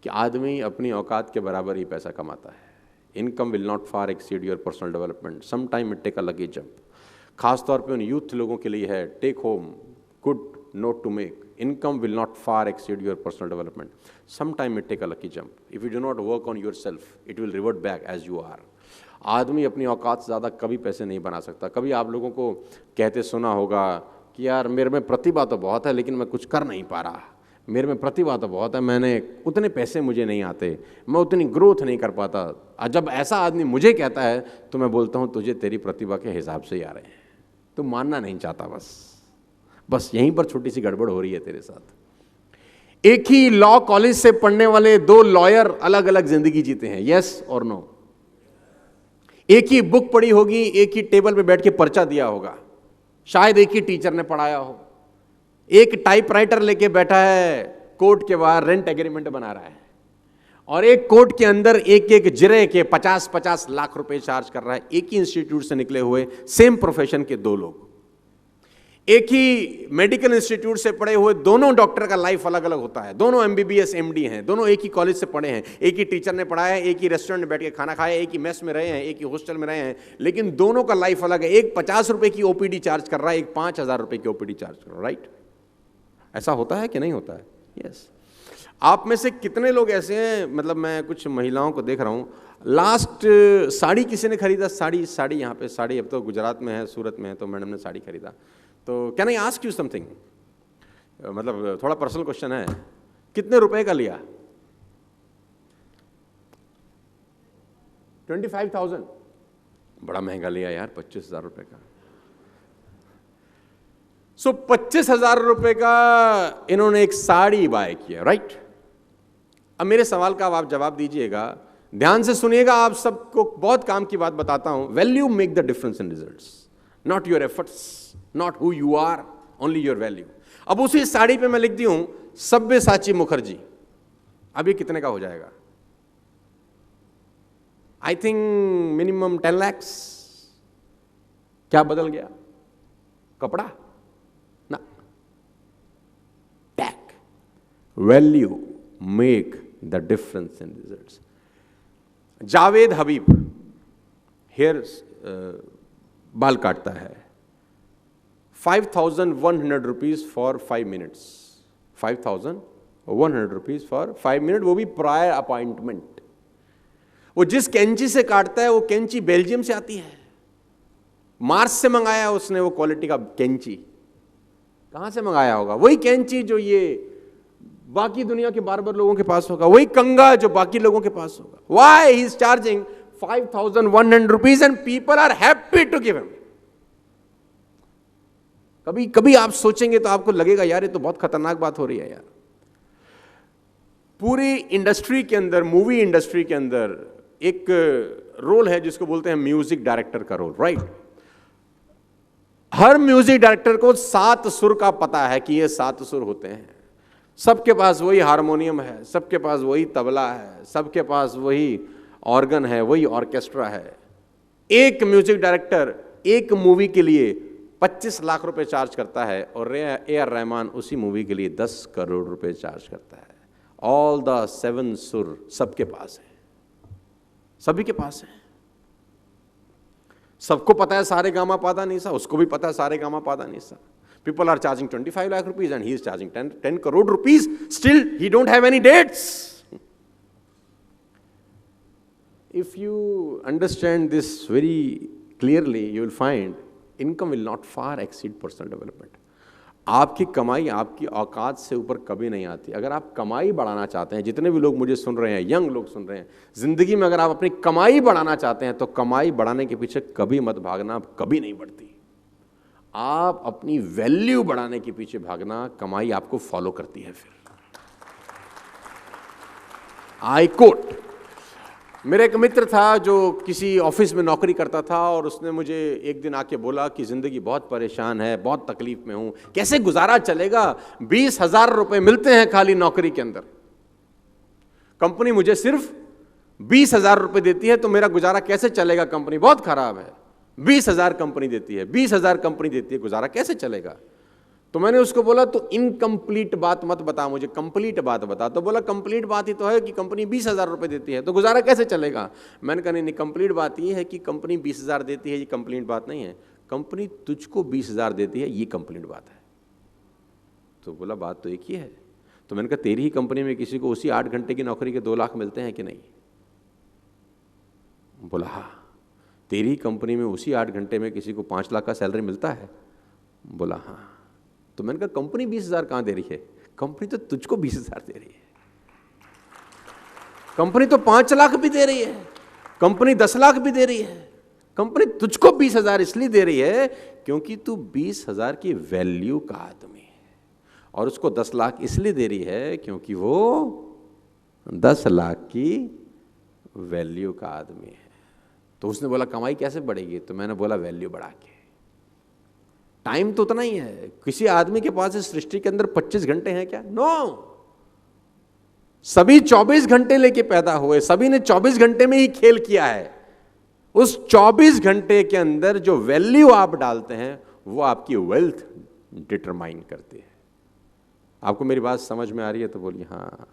कि आदमी अपनी औकात के बराबर ही पैसा कमाता है। Income will not far exceed your personal development, some time it take a lucky jump. खासतौर पे उन यूथ लोगों के लिए है, take home good note to make, income will not far exceed your personal development, some time it take a lucky jump. If you do not work on your self it will revert back as you are. आदमी अपनी औकात से ज़्यादा कभी पैसे नहीं बना सकता। कभी आप लोगों को कहते सुना होगा कि यार मेरे में प्रतिभा तो बहुत है लेकिन मैं कुछ कर नहीं पा रहा, मेरे में प्रतिभा तो बहुत है, मैंने उतने पैसे मुझे नहीं आते, मैं उतनी ग्रोथ नहीं कर पाता। जब ऐसा आदमी मुझे कहता है तो मैं बोलता हूँ तुझे तेरी प्रतिभा के हिसाब से ही आ रहे हैं, तू मानना नहीं चाहता। बस यहीं पर छोटी सी गड़बड़ हो रही है तेरे साथ। एक ही लॉ कॉलेज से पढ़ने वाले दो लॉयर अलग अलग जिंदगी जीते हैं, यस और नो। एक ही बुक पढ़ी होगी, एक ही टेबल पे बैठ के पर्चा दिया होगा, शायद एक ही टीचर ने पढ़ाया हो। एक टाइपराइटर लेके बैठा है कोर्ट के बाहर, रेंट एग्रीमेंट बना रहा है, और एक कोर्ट के अंदर एक एक जिरे के 50-50 लाख रुपए चार्ज कर रहा है। एक ही इंस्टीट्यूट से निकले हुए सेम प्रोफेशन के दो लोग, एक ही मेडिकल इंस्टीट्यूट से पढ़े हुए दोनों डॉक्टर का लाइफ अलग अलग होता है। दोनों MBBS MD हैं, दोनों एक ही कॉलेज से पढ़े हैं, एक ही टीचर ने पढ़ाया है, एक ही रेस्टोरेंट में बैठ के खाना खाया, एक ही मेस में रहे हैं, एक ही हॉस्टल में रहे हैं, लेकिन दोनों का लाइफ अलग है। एक 50 रुपए की OPD चार्ज कर रहा है, एक 5000 रुपए की OPD चार्ज कर रहा है, राइट? ऐसा होता है कि नहीं होता है? यस। आप में से कितने लोग ऐसे हैं, मतलब मैं कुछ महिलाओं को देख रहा हूँ, लास्ट साड़ी किसी ने खरीदा, साड़ी यहाँ पे साड़ी, अब तो गुजरात में है, सूरत में है, तो मैडम ने साड़ी खरीदा। तो can I ask you something, मतलब थोड़ा पर्सनल क्वेश्चन है, कितने रुपए का लिया? 25,000? बड़ा महंगा लिया यार, 25,000 रुपए का। 25,000 रुपए का इन्होंने एक साड़ी बाय किया, राइट? अब मेरे सवाल का आप जवाब दीजिएगा, ध्यान से सुनिएगा, आप सबको बहुत काम की बात बताता हूं। Value make the difference in results, not your efforts, not who you are, only your value. अब उसी साड़ी पे मैं लिख दी हूं सब्यसाची मुखर्जी, अब ये कितने का हो जाएगा? I think minimum 10 lakhs। क्या बदल गया? कपड़ा ना, tag. Value make the difference in results. Javed Habib hair बाल काटता है, 5,100 rupees for 5 minutes, 5,100 rupees for 5 minutes, वो भी प्रायर अपॉइंटमेंट। वो जिस कैंची से काटता है वो कैंची बेल्जियम से आती है, मार्स से मंगाया है उसने वो क्वालिटी का कैंची। कहां से मंगाया होगा? वही कैंची जो ये बाकी दुनिया के बार्बर लोगों के पास होगा, वही कंगा जो बाकी लोगों के पास होगा। Why he is charging 5,100 rupees and people are happy to give him. कभी कभी आप सोचेंगे तो आपको लगेगा यार ये तो बहुत खतरनाक बात हो रही है यार। पूरी इंडस्ट्री के अंदर, मूवी इंडस्ट्री के अंदर एक रोल है जिसको बोलते हैं म्यूजिक डायरेक्टर का रोल, राइट? हर म्यूजिक डायरेक्टर को 7 सुर का पता है कि ये 7 सुर होते हैं। सबके पास वही हारमोनियम है, सबके पास वही तबला है, सबके पास वही ऑर्गन है, वही ऑर्केस्ट्रा है। एक म्यूजिक डायरेक्टर एक मूवी के लिए 25 लाख रुपए चार्ज करता है और AR रहमान उसी मूवी के लिए 10 करोड़ रुपए चार्ज करता है। ऑल द 7 सुर सबके पास है, सभी के पास है। सबको पता है सारे गामा पादा नीसा, उसको भी पता है सारे गामा पादा NISA. People are charging 25 lakh rupees and he is charging 10 crore rupees. Still, he don't have any dates. If you understand this very clearly, you will find income will not far exceed personal development. आपकी कमाई आपकी औकात से ऊपर कभी नहीं आती। अगर आप कमाई बढ़ाना चाहते हैं, जितने भी लोग मुझे सुन रहे हैं, यंग लोग सुन रहे हैं, जिंदगी में अगर आप अपनी कमाई बढ़ाना चाहते हैं तो कमाई बढ़ाने के पीछे कभी मत भागना, कभी नहीं बढ़ती। आप अपनी वैल्यू बढ़ाने के पीछे भागना, कमाई आपको फॉलो करती है। फिर आई कोट, मेरा एक मित्र था जो किसी ऑफिस में नौकरी करता था और उसने मुझे एक दिन आके बोला कि जिंदगी बहुत परेशान है, बहुत तकलीफ में हूं, कैसे गुजारा चलेगा? 20,000 रुपए मिलते हैं खाली नौकरी के अंदर, कंपनी मुझे सिर्फ 20,000 रुपए देती है, तो मेरा गुजारा कैसे चलेगा? कंपनी बहुत खराब है, 20,000 कंपनी देती है, 20,000 कंपनी देती है, गुजारा कैसे चलेगा? तो मैंने उसको बोला तो इनकम्प्लीट बात मत बता, मुझे कंप्लीट बात बता। तो बोला कंप्लीट बात ही तो है कि कंपनी 20,000 रुपये देती है, तो गुजारा कैसे चलेगा? मैंने कहा नहीं, कंप्लीट बात ये है कि कंपनी 20,000 देती है, ये कंप्लीट बात नहीं है। कंपनी तुझको 20,000 देती है, ये कंप्लीट बात है। तो बोला बात तो एक ही है। तो मैंने कहा तेरी ही कंपनी में किसी को उसी 8 घंटे की नौकरी के 2 लाख मिलते हैं कि नहीं? बोला हाँ। तेरी कंपनी में उसी 8 घंटे में किसी को 5 लाख का सैलरी मिलता है? बोला हाँ। तो मैंने कहा कंपनी 20,000 कहाँ दे रही है? कंपनी तो तुझको 20,000 दे रही है। कंपनी तो 5 लाख भी दे रही है, कंपनी 10 लाख भी दे रही है। कंपनी तुझको 20,000 इसलिए दे रही है क्योंकि तू 20,000 की वैल्यू का आदमी है, और उसको 10 लाख इसलिए दे रही है क्योंकि वो 10 लाख की वैल्यू का आदमी है। तो उसने बोला कमाई कैसे बढ़ेगी? तो मैंने बोला वैल्यू बढ़ा के। टाइम तो उतना ही है। किसी आदमी के पास इस सृष्टि के अंदर 25 घंटे हैं क्या? नो। सभी 24 घंटे लेके पैदा हुए, सभी ने 24 घंटे में ही खेल किया है। उस 24 घंटे के अंदर जो वैल्यू आप डालते हैं वो आपकी वेल्थ डिटरमाइन करती है। आपको मेरी बात समझ में आ रही है तो बोलिए हाँ।